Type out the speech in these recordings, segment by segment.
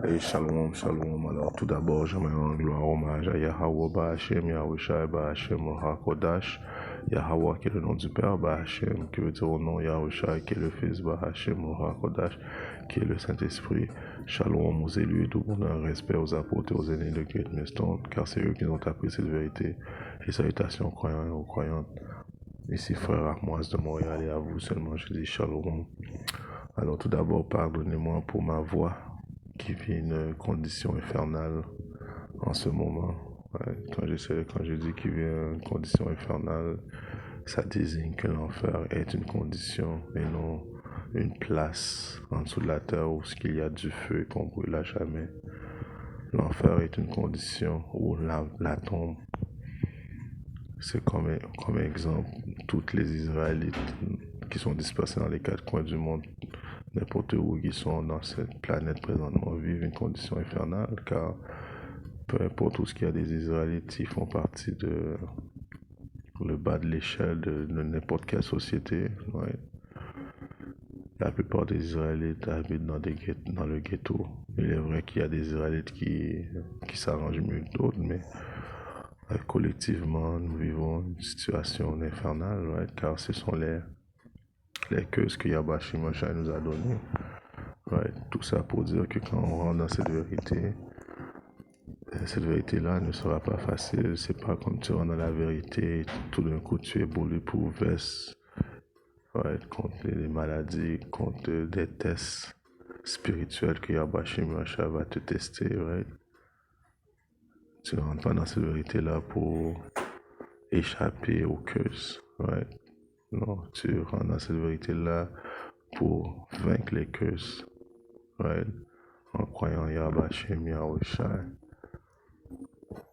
Et shalom, shalom. Alors, tout d'abord, j'aimerais rendre gloire, hommage à Yahweh Ba'Hashem, Yahushua Ba'Hashem, HaKodash, Yahweh qui est le nom du Père, Ba'Hashem qui veut dire au nom Yahushua qui est le Fils, Ba'Hashem, HaKodash qui est le Saint-Esprit. Shalom aux élus, tout bonheur, respect aux apôtres et aux aînés de Great Millstone, car c'est eux qui ont appris cette vérité. Et salutations aux croyants et aux croyantes. Ici, frère Armoise de Montréal, et à vous seulement, je dis shalom. Alors, tout d'abord, pardonnez-moi pour ma voix qui vit une condition infernale en ce moment. Ouais, quand je dis qu'il vit une condition infernale, ça désigne que l'enfer est une condition et non une place en dessous de la terre où il y a du feu et qu'on brûle à jamais. L'enfer est une condition où la tombe, c'est comme exemple, toutes les Israélites qui sont dispersés dans les quatre coins du monde, n'importe où ils sont dans cette planète présentement, vivent une condition infernale, car peu importe où ce qu'il y a des Israélites, ils font partie de le bas de l'échelle de n'importe quelle société. Ouais. La plupart des Israélites habitent dans le ghetto. Il est vrai qu'il y a des Israélites qui s'arrangent mieux que d'autres, mais collectivement, nous vivons une situation infernale, right? Car ce sont les curses que Yahweh Shimashai nous a données. Right? Tout ça pour dire que quand on rentre dans cette vérité-là ne sera pas facile. C'est pas comme tu rentres dans la vérité, tout d'un coup tu es bulletproof vest, right? Contre les maladies, contre des tests spirituels que Yahweh Shimashai va te tester, right? Tu ne rentres pas dans cette vérité-là pour échapper aux curses, right? Non, tu rentres dans cette vérité-là pour vaincre les curses, right? En croyant Yahweh Shem Yahushai.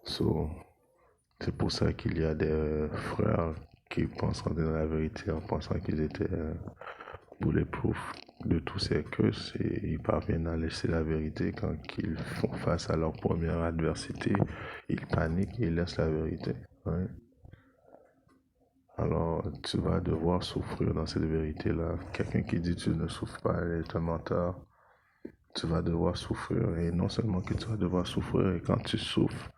So, c'est pour ça qu'il y a des frères qui pensent rentrer dans la vérité en pensant qu'ils étaient bulletproof de tous ces curses et ils parviennent à laisser la vérité quand ils font face à leur première adversité. Ils paniquent et ils laissent la vérité, right? Alors, tu vas devoir souffrir dans cette vérité-là. Quelqu'un qui dit tu ne souffres pas est un menteur. Tu vas devoir souffrir. Et non seulement que tu vas devoir souffrir, et quand tu souffres,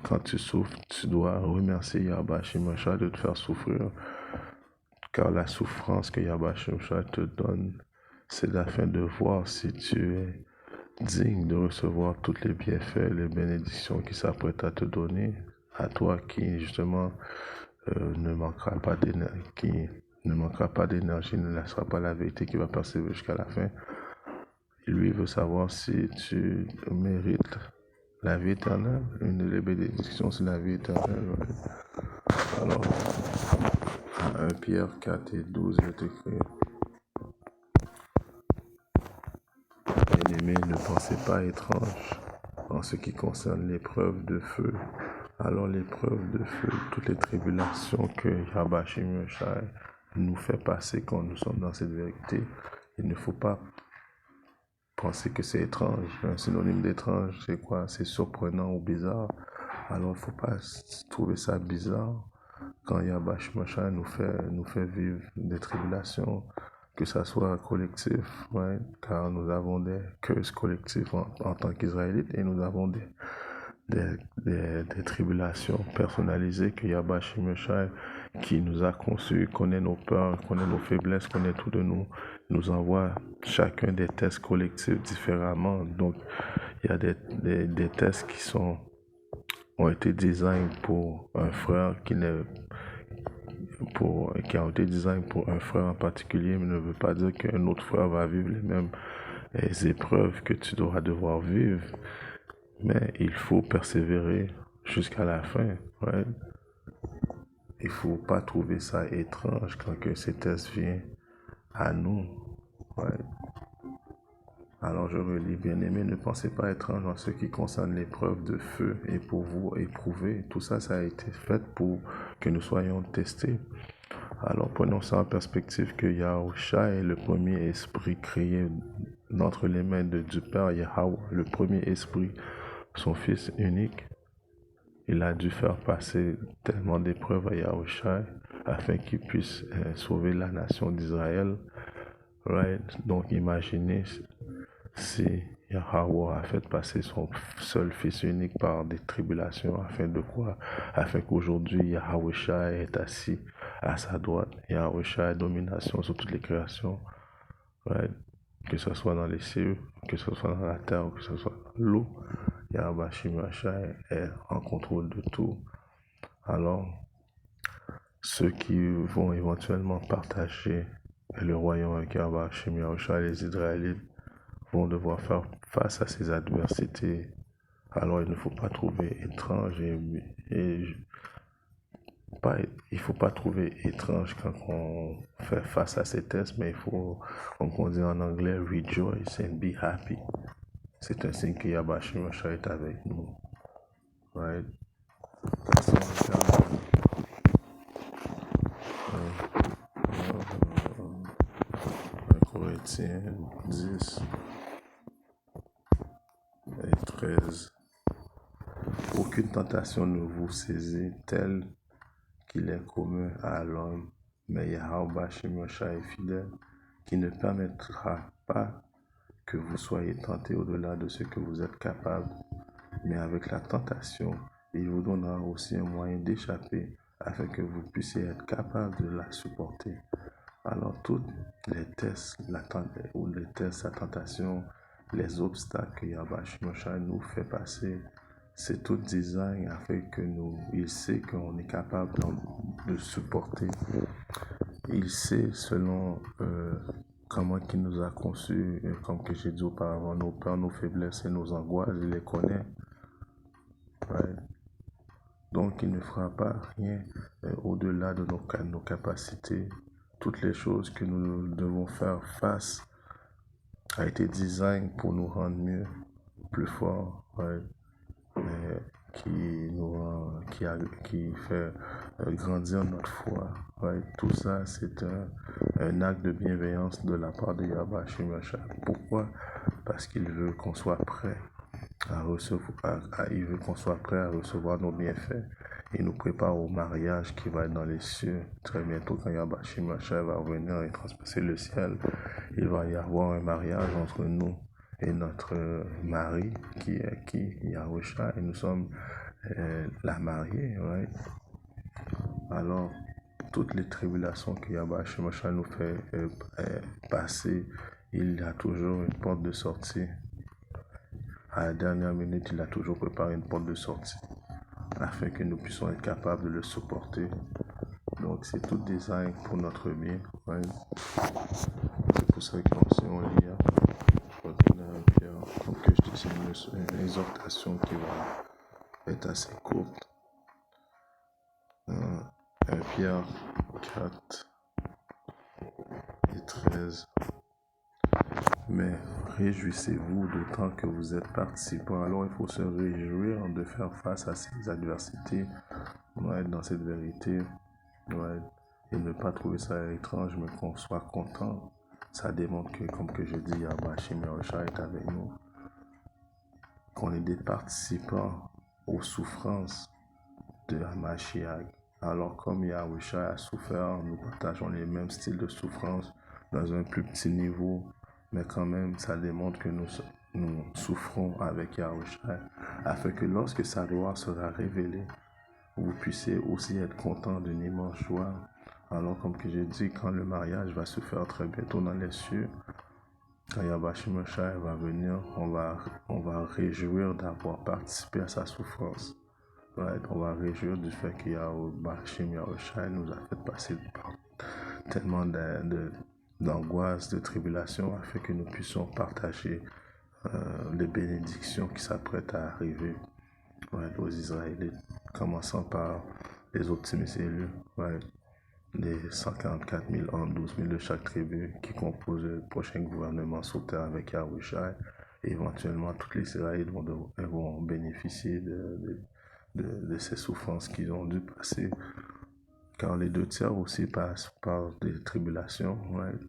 quand tu souffres, tu dois remercier Yahweh Shimashai de te faire souffrir. Car la souffrance que Yahweh Shimashai te donne, c'est afin de voir si tu es digne de recevoir tous les bienfaits, les bénédictions qu'il s'apprête à te donner, à toi qui justement ne manquera pas d'énergie, ne laissera pas la vérité qui va persévérer jusqu'à la fin. Et lui veut savoir si tu mérites la vie éternelle. Une des bénédictions, c'est la vie éternelle. Ouais. Alors, à 1 Pierre 4 et 12, je t'écris: Bien-aimés, ne pensez pas étrange en ce qui concerne l'épreuve de feu. Alors l'épreuve de feu, toutes les tribulations que Yahweh Shimashai nous fait passer quand nous sommes dans cette vérité, il ne faut pas penser que c'est étrange. Un synonyme d'étrange, c'est quoi? C'est surprenant ou bizarre. Alors il ne faut pas trouver ça bizarre quand Yahweh Shimashai nous fait vivre des tribulations, que ça soit collectif, right? Car nous avons des curses collectives en tant qu'Israélites et nous avons des tribulations personnalisées que Yahweh Shimashai, qui nous a conçus, connaît nos peurs, connaît nos faiblesses, connaît tout de nous envoie chacun des tests collectifs différemment. Donc, il y a des tests ont été designés pour un frère qui a été design pour un frère en particulier, mais ne veut pas dire qu'un autre frère va vivre les mêmes épreuves que tu dois devoir vivre. Mais il faut persévérer jusqu'à la fin. Right? Il ne faut pas trouver ça étrange quand que ces tests viennent à nous. Right? Alors je relis: Bien-aimés, ne pensez pas étrange en ce qui concerne l'épreuve de feu et pour vous éprouver. Tout ça, ça a été fait pour que nous soyons testés. Alors prenons ça en perspective que Yahushua est le premier esprit créé d'entre les mains du Père Yahweh, le premier esprit, son Fils unique. Il a dû faire passer tellement d'épreuves à Yahushua afin qu'il puisse sauver la nation d'Israël. Right? Donc imaginez si Yahweh a fait passer son seul fils unique par des tribulations, afin de quoi? Afin qu'aujourd'hui Yahweh est assis à sa droite. Yahweh a domination sur toutes les créations. Right? Que ce soit dans les cieux, que ce soit dans la terre, ou que ce soit dans l'eau, Yahweh est en contrôle de tout. Alors, ceux qui vont éventuellement partager le royaume avec Yahweh, les Israélites, vont devoir faire face à ces adversités. Alors, il ne faut pas trouver étrange il faut pas trouver étrange quand on fait face à ces tests, mais il faut, comme on dit en anglais, rejoice and be happy. C'est un signe que Yahweh est avec nous. Right? Si on regarde, Corinthiens 10 et 13. Aucune tentation ne vous saisit telle qu'il est commun à l'homme, mais Yahweh est fidèle, qui ne permettra pas que vous soyez tentés au-delà de ce que vous êtes capable, mais avec la tentation, il vous donnera aussi un moyen d'échapper afin que vous puissiez être capable de la supporter. Alors, tous les tests, la tentation, les obstacles que Yahweh nous fait passer, c'est tout design afin que il sait qu'on est capable de supporter. Il sait selon comment il nous a conçus, comme que j'ai dit auparavant, nos peurs, nos faiblesses et nos angoisses, il les connaît. Right? Donc, il ne fera pas rien au-delà de nos capacités. Toutes les choses que nous devons faire face a été design pour nous rendre mieux, plus forts, right? Qui fait grandir notre foi. Right? Tout ça, c'est un acte de bienveillance de la part de Yahweh Shemashah. Pourquoi? Parce qu'il veut qu'on soit prêt à recevoir, il veut qu'on soit prêt à recevoir nos bienfaits. Il nous prépare au mariage qui va être dans les cieux. Très bientôt, quand Yahweh Shemashah va revenir et transpasser le ciel, il va y avoir un mariage entre nous et notre mari qui est Yahusha, et nous sommes la mariée, right? Alors, toutes les tribulations que Yahweh Shemashah nous fait passer, il y a toujours une porte de sortie. À la dernière minute, il a toujours préparé une porte de sortie afin que nous puissions être capables de le supporter. Donc, c'est tout design pour notre bien, right? C'est pour ça que on lit, comme que je dis, c'est une exhortation qui va être assez courte. 1 Pierre 4 et 13. Mais réjouissez-vous d'autant que vous êtes participants. Alors il faut se réjouir de faire face à ces adversités, dans cette vérité, et ne pas trouver ça étrange, mais qu'on soit content. Ça démontre que, comme que je dis, Yahweh est avec nous, qu'on est des participants aux souffrances de Hamashiach. Alors comme Yahweh a souffert, nous partageons les mêmes styles de souffrance dans un plus petit niveau, mais quand même ça démontre que nous souffrons avec Yahweh, afin que lorsque sa gloire sera révélée, vous puissiez aussi être content d'une immense joie. Alors comme que j'ai dit, quand le mariage va se faire très bientôt dans les cieux, quand Yahweh va venir, on va réjouir d'avoir participé à sa souffrance. Right? On va réjouir du fait que Yahweh nous a fait passer par tellement d'angoisse, de tribulation, afin que nous puissions partager les bénédictions qui s'apprêtent à arriver, right, aux Israélites, commençant par les optimistes élus, right, les 144 000 hommes, 12 000 de chaque tribu qui composent le prochain gouvernement sur terre avec Yahweh. Et éventuellement, tous les Israélites vont bénéficier de ces souffrances qu'ils ont dû passer, car les 2 tiers aussi passent par des tribulations. Right?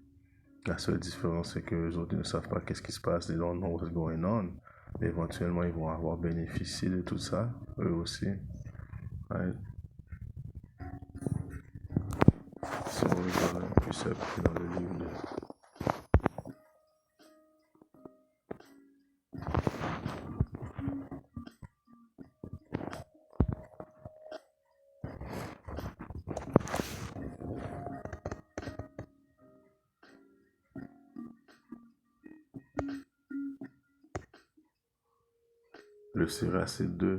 La seule différence, c'est que les autres ne savent pas qu'est-ce qui se passe, they don't know what's going on, mais éventuellement ils vont avoir bénéficié de tout ça, eux aussi. Right? Si on regarde un peu ça dans le livre le Siracide 2.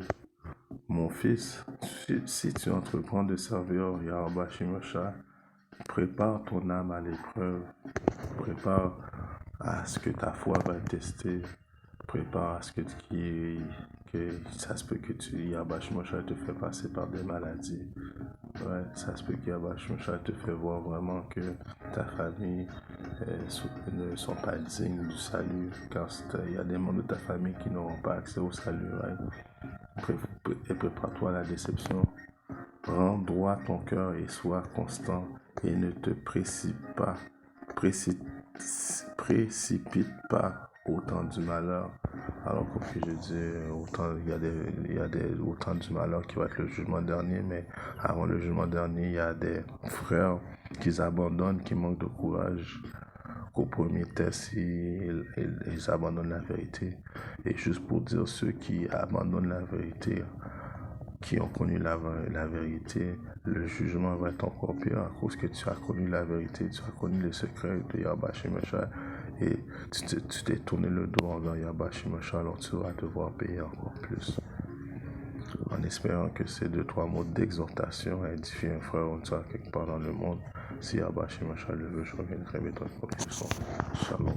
Mon fils, si tu entreprends de servir Yahweh Shimosha, prépare ton âme à l'épreuve, prépare à ce que ta foi va être testée, prépare à ce que ça se peut que Yahweh Shimosha te fait passer par des maladies. Ouais, ça se peut qu'Yahweh Shimosha te fait voir vraiment que ta famille ne sont pas dignes du salut, car il y a des membres de ta famille qui n'auront pas accès au salut. Ouais. Et prépare-toi à la déception. Rends droit ton cœur et sois constant et ne te précipite pas au temps du malheur. Alors comme que je dis, il y a au temps du malheur qui va être le jugement dernier, mais avant le jugement dernier, il y a des frères qui abandonnent, qui manquent de courage. Qu'au premier test, ils abandonnent la vérité. Et juste pour dire, ceux qui abandonnent la vérité, qui ont connu la vérité, le jugement va être encore pire à cause que tu as connu la vérité, tu as connu les secrets de Yahweh Shimosha et tu t'es tourné le dos envers Yahweh Shimosha, alors tu vas devoir payer encore plus. En espérant que ces 2-3 mots d'exhortation édifient un frère ou une soeur quelque part dans le monde. Si Yahweh Shimosha le veut, je reviendrai mettre un peu plus son. Shalom.